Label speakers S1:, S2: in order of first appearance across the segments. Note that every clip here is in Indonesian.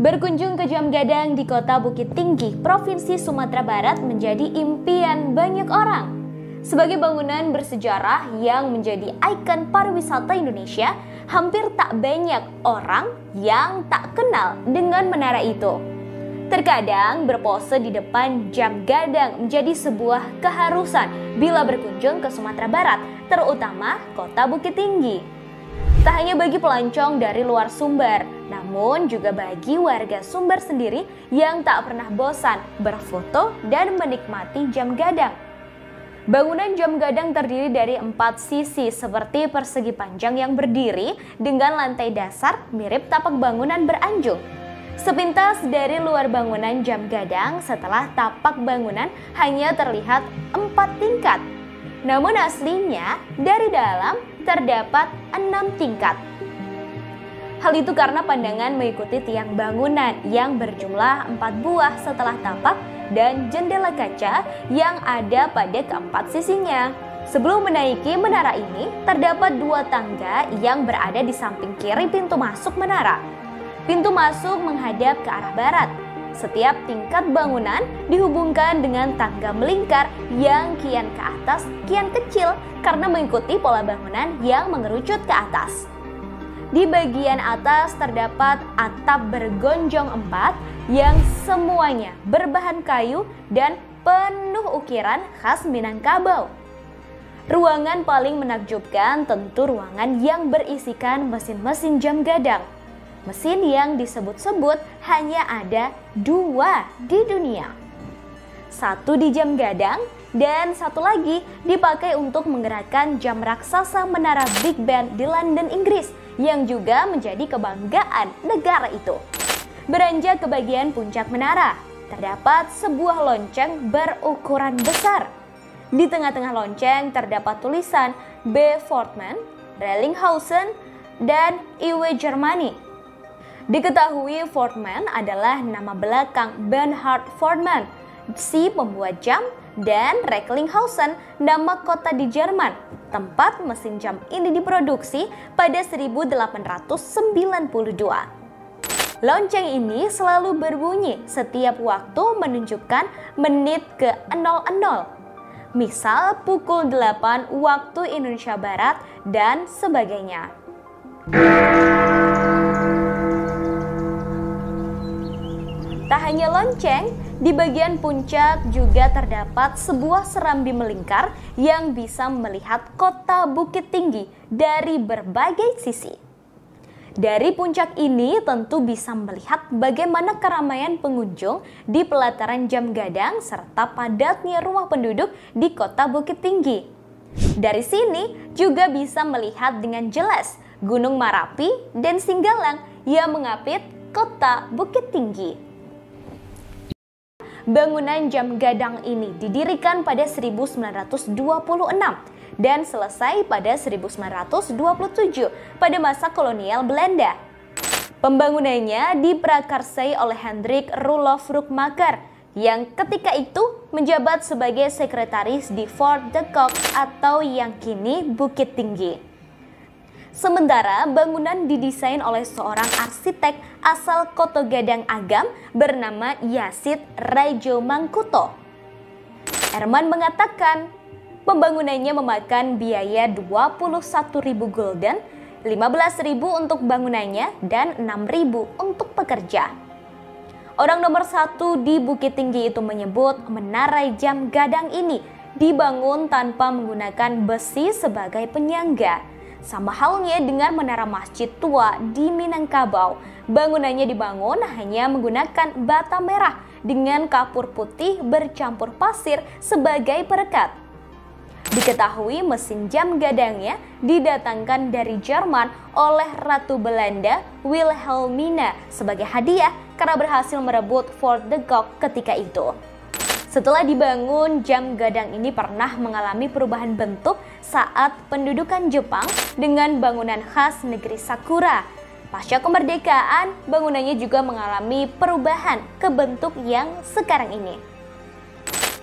S1: Berkunjung ke Jam Gadang di kota Bukit Tinggi, Provinsi Sumatera Barat menjadi impian banyak orang. Sebagai bangunan bersejarah yang menjadi ikon pariwisata Indonesia, hampir tak banyak orang yang tak kenal dengan menara itu. Terkadang berpose di depan Jam Gadang menjadi sebuah keharusan bila berkunjung ke Sumatera Barat, terutama kota Bukit Tinggi. Tak hanya bagi pelancong dari luar Sumber, namun juga bagi warga Sumber sendiri yang tak pernah bosan berfoto dan menikmati Jam Gadang. Bangunan Jam Gadang terdiri dari 4 sisi seperti persegi panjang yang berdiri dengan lantai dasar mirip tapak bangunan beranjung. Sepintas dari luar bangunan Jam Gadang, setelah tapak bangunan hanya terlihat 4 tingkat. Namun aslinya dari dalam terdapat 6 tingkat. Hal itu karena pandangan mengikuti tiang bangunan yang berjumlah 4 buah setelah tapak dan jendela kaca yang ada pada keempat sisinya. Sebelum menaiki menara ini, terdapat 2 tangga yang berada di samping kiri pintu masuk menara. Pintu masuk menghadap ke arah barat. Setiap tingkat bangunan dihubungkan dengan tangga melingkar yang kian ke atas, kian kecil karena mengikuti pola bangunan yang mengerucut ke atas. Di bagian atas terdapat atap bergonjong 4 yang semuanya berbahan kayu dan penuh ukiran khas Minangkabau. Ruangan paling menakjubkan tentu ruangan yang berisikan mesin-mesin Jam Gadang. Mesin yang disebut-sebut hanya ada 2 di dunia. 1 di Jam Gadang dan 1 lagi dipakai untuk menggerakkan jam raksasa menara Big Ben di London, Inggris yang juga menjadi kebanggaan negara itu. Beranjak ke bagian puncak menara, terdapat sebuah lonceng berukuran besar. Di tengah-tengah lonceng terdapat tulisan B. Fortman, Rellinghausen, dan Iwe Germany. Diketahui Fortman adalah nama belakang Bernhard Fortman, si pembuat jam, dan Recklinghausen, nama kota di Jerman, tempat mesin jam ini diproduksi pada 1892. Lonceng ini selalu berbunyi setiap waktu menunjukkan menit ke 00. Misal pukul 8 waktu Indonesia Barat dan sebagainya. Tak hanya lonceng, di bagian puncak juga terdapat sebuah serambi melingkar yang bisa melihat kota Bukit Tinggi dari berbagai sisi. Dari puncak ini tentu bisa melihat bagaimana keramaian pengunjung di pelataran Jam Gadang serta padatnya rumah penduduk di kota Bukit Tinggi. Dari sini juga bisa melihat dengan jelas Gunung Marapi dan Singgalang yang mengapit kota Bukit Tinggi. Bangunan Jam Gadang ini didirikan pada 1926 dan selesai pada 1927 pada masa kolonial Belanda. Pembangunannya diprakarsai oleh Hendrik Roelof Rockmaker yang ketika itu menjabat sebagai sekretaris di Fort de Kock atau yang kini Bukit Tinggi. Sementara bangunan didesain oleh seorang arsitek asal Koto Gadang Agam bernama Yasid Raijo Mangkuto. Erman mengatakan pembangunannya memakan biaya 21.000 gulden, 15.000 untuk bangunannya dan 6.000 untuk pekerja. Orang nomor 1 di Bukit Tinggi itu menyebut menara Jam Gadang ini dibangun tanpa menggunakan besi sebagai penyangga. Sama halnya dengan menara masjid tua di Minangkabau, bangunannya dibangun hanya menggunakan bata merah dengan kapur putih bercampur pasir sebagai perekat. Diketahui mesin Jam Gadangnya didatangkan dari Jerman oleh Ratu Belanda Wilhelmina sebagai hadiah karena berhasil merebut Fort de Kock ketika itu. Setelah dibangun, Jam Gadang ini pernah mengalami perubahan bentuk saat pendudukan Jepang dengan bangunan khas negeri Sakura. Pasca kemerdekaan, bangunannya juga mengalami perubahan ke bentuk yang sekarang ini.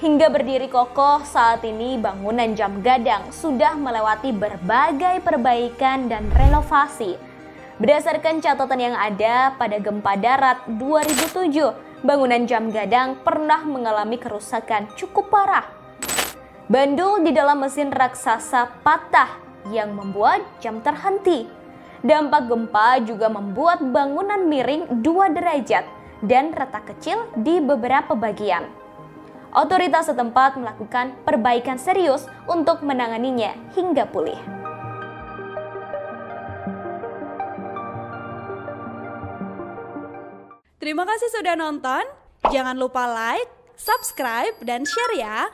S1: Hingga berdiri kokoh saat ini, bangunan Jam Gadang sudah melewati berbagai perbaikan dan renovasi. Berdasarkan catatan yang ada pada gempa darat 2007, bangunan jam gadang pernah mengalami kerusakan cukup parah. Bandul di dalam mesin raksasa patah yang membuat jam terhenti. Dampak gempa juga membuat bangunan miring 2 derajat dan retak kecil di beberapa bagian. Otoritas setempat melakukan perbaikan serius untuk menanganinya hingga pulih.
S2: Terima kasih sudah nonton. Jangan lupa like, subscribe, dan share ya.